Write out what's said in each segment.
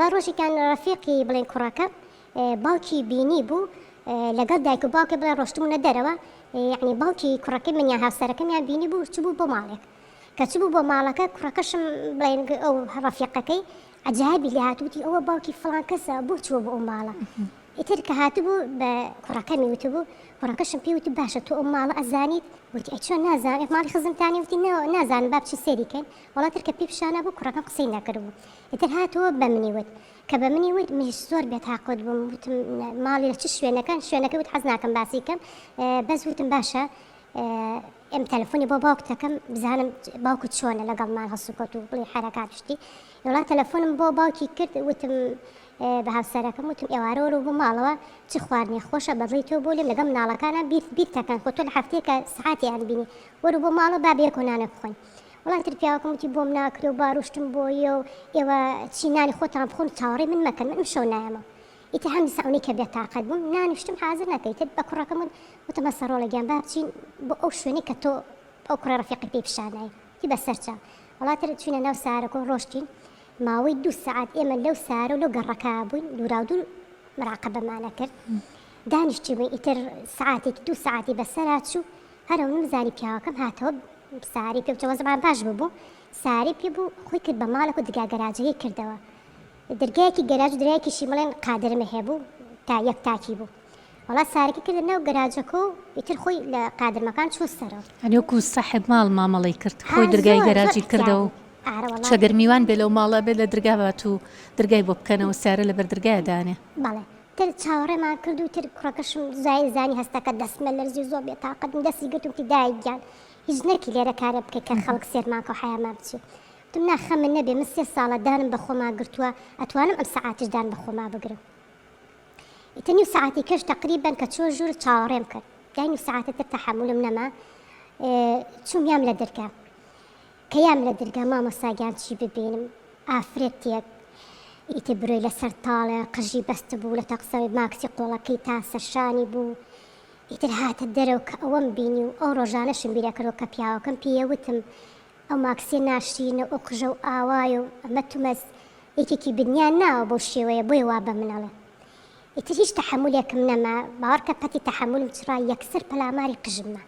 وڵا ڕۆژێکیان ڕەفیقی بڵێن کوڕەکە باوکی بینی بوو لەگەڵ دایک و باوکە بڵێن ڕۆشتمونە دەرەوە، یعنی باوکی کوڕەکەی منیان هاوسەرەکەمیان بینی بوو چ بوو بۆ ماڵێک، کە چ بوو بۆ ماڵەکە کوڕەکەشم بڵێن ئەو ڕەفیقەکەی عجایبی لێ هاتووتی ئەوە باوکی فڵان کەسە بۆ چووە بۆ ئەو ماڵە. ئیتر کە هاتبوو بە کوڕەکەمی وتبوو، کوڕەکەشم پێی وتی باشە تۆ ئەو ماڵە ئەزانیت؟ وتی ئەی چۆن نازانم ماڵی خزمتانی؟ وتی نازانم با بچی سێریکەین. وڵاتر کە پێی پیشانە بوو کوڕەکەم قسەی نەکردبوو. ئیتر هاتەوە بە منی وت کە بە منی وت منیش زۆر بێتاقەت بووم، وتم ماڵی لە چ شوێنەکەی وت حەز ناکەم باسی کەم، بەس وتم باشە ئەم تەلەفۆنی بۆ باوک دەکەم بزانم باوکت چۆنە لەگەڵمان هەسوکەوت و بڵێ حەرەکات شتی. وڵات تەلەفۆنم بۆ باوکی کرد، وتم بە هاوسەرەکەم وتم ئێوارە وەرە بۆ ماڵەوە چ خواردنی خۆشە بەدڵیتەوە بۆ لێم لەگەڵ مناڵەکانە بیرتەکەن خۆ تۆ لە هەفتەیەکە سعاتیان بینی وەرە بۆ ماڵە با بێک و نانە بخۆین. وڵاتر پیاوەکەم وتی بۆم ناکرێ و باڕوشتم بۆیە و ئێوە چی نانی خۆتان بخۆن چاوەڕێی من مەکەن، من شەو نایەمەوە. ئیتر هەم ساونی کە بێتاقەت بووم نانیشتم حازر نەکەیتر بە کوڕەکەم وتم بەسە ڕۆڵەگیان با بچین بۆ ئەو شوێنی کە تۆ ئەو کوڕە ڕەفیقی پێی پیشانایی تی بەسەرچاو. وڵاتر چوینە ناو سارەکە و ڕۆشتین ماوەی 2 ساعات ئێمە لەو سارە و لەو گەڕەکە بووین، دووراودوور مراقەبەمانە کرد دانیشتی بووین. ئیتر ساعاتێکی 2 ساعتی بەسەرا چوو هەرەو نزانی پیاوەکەم هاتەوە ساری پێ بچەوە زەمان باش ببوو، ساری پێ بوو خۆی کرد بە ماڵێک و دگا گەراجەکەی کردەوە، دەرگایەکی گەراج درایەکیشی بڵێن قادرمە هەبوو تا یەک تاکی بوو. وڵات سارەکە کردە ناو گەراجەکە و ئیتر خۆی لە قادرمەکان چوو سەرەوە، هەنیوەکو ساحب ماڵ مامەڵەی کرد خۆی دەرگای گەراجی کردەوە چە گەرمیوان بێ لەو ماڵە بێت لە دەرگا بات و دەرگای بۆ بکەنەوە سارە لەبەر دەرگایە دانێ. بەڵێ تر چاوەڕێمان کرد و تر کوڕەکەشم زانی هەستەکە دەستمە لەرزی زۆر بێتاقەت دەستی گرتوتی دایکگیان هیچ نەرکی لێرە کارە بکەیت کە خەڵک سێرماکە و حەیامان بچێت. وتم ناخە من نەبێ من 3 ساڵە دانم بە خۆما گرتووە ئەتوانم ئەم سەعاتیش دان بە خۆما بگرم. ئیتر نیو سەعاتی کەش تەقریبەن کە چۆ ژوور چاوەڕێم کرد دای نیو سەعاتە تر تەحەمولم نەما چوم یام لە دەرگا کە یام لە دەرگا مامۆساگیان چی ببینم ئافرەتێک ئیتر بروی لەسەر تاڵێ قژی بەست بوو لە تەقسەوەی ماکسی قۆڵەکەی تا سەرشانی بوو. ئیتر هاتە دەرەوە کە ئەوەم بینی و ئەو ڕۆژانەشم بیرە کردەوە کە پیاوەکەم پێیەوتم ئەو ماکسیە ناشرینە ئەو قژە و ئاوایە و ئەمە تومەز یەکێکی بنیان ناوە بۆ شێوەیە بۆی وا بە منەڵێ. ئیتر هیچ تەحەمولێکم نەما باوەڕکە پەتی تەحەمولم چرا یەکسەر پەلاماری قژمە.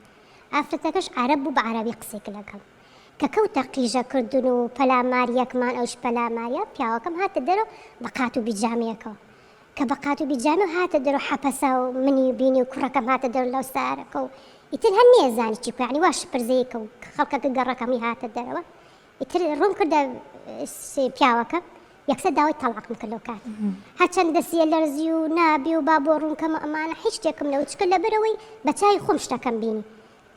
ئافرەتەکەش عەرەب بوو بە عەرەبی قسێک لەگەڵ کە کەوتە قیژەکردن و پەلامار یەکمان ئەوش پەلاماریە پیاوەکەم هاتە دەرەوە بە قات و بیجامەیەکەوە کە بە قات و بیجامە هاتە دەرەوە حەپەسا و منی بینی و کوڕەکەم هاتە دەرەوە لەو سارەکە و ئیتر هەر نێزانی چی یعنی واش پرزەیەکە و خەڵکەکە گەڕەکەمی هاتە دەرەوە. ئیتر ڕوون کردە پیاوەکە یەکسەر داوای تەلاقم کرد لەو کات هەرچەند دەستیە لەرزی و نابی و با بۆ ڕوونکەمە ئەمانە هیچ شتێکم نەوت چکە لەبەرەوەی بە چای خۆم شتەکەم بینی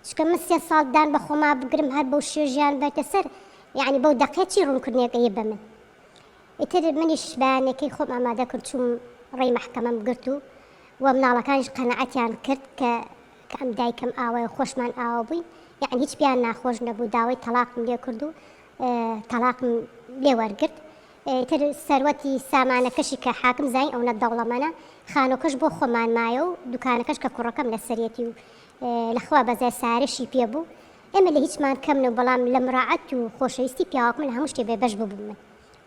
چکە من 3 ساڵ دان بە خۆما بگرم هەر بەو شێژیان بەتە سەر یعنی بەو دەقێکی ڕوونکردنیەکەی بە من. ئیتر منیش بەیانێکی خۆم ئامادە کرد چوم ڕێی مەحکەمەم گرت و مناڵەکانیش قەنەعەتیان کرد کە ئەم دایکم ئاوای خۆشمان ئاوا بووین یعنی هیچ بیان ناخۆش نەبوو داوای تەلاقم لێ کرد و تەلاقم لێ وەرگرت. تر سەروەتی سامانەکەشی کە حاکم زای ئەو نەدەوڵەمەنە خانۆکەش بۆ خۆمان مایە و دوکانەکەش کە کوڕەکەم لە سەرەتی و لەخوا بەزای سارەشی پێ بوو ئێمە لە هیچمان کەمن و بەڵام لە مراعەت و خۆشەویستی پیاوەک من هەموو شتێ بێ بەش ببووم من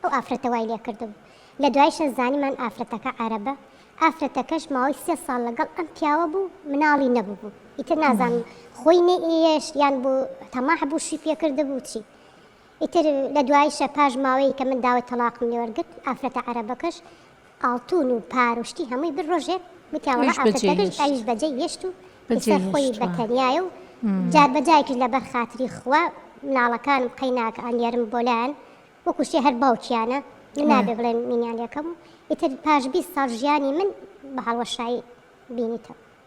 ئەو ئافرەتە وای لێ کردبوو. لە دوایشە زانیمان ئافرەتەکە عەرەبە ئافرەتەکەش ماوەی 3 ساڵ لەگەڵ ئەم پیاوە بوو مناڵی نەبوو ئیتر نازانم خۆی نەئێش یان بۆ تەماح بوو شی پێ کردبوو چی. ئیتر لە دوایشە پاش ماوەی کە من داوای تەلاقم لێ وەرگرت ئافرەتە عەرەبەکەش ئاڵتون و پاروشتی هەمووی بڕۆژێت وتیاوەڵا ئافرەتەکەش ئاویش بەجێ هێشت و لەسەر خۆی بەتەنیایە و جار بەجایکیش لەبەر خاتری خوا مناڵەکانم قەیناکە ئەنێرم بۆلایەن وەکو شێ هەر باوکیانە من نابێ بڵێن مینیان یەکەم و ئیتر پاش 20 ساڵ ژیانی من بە هەڵوەشایی بینیتەوە.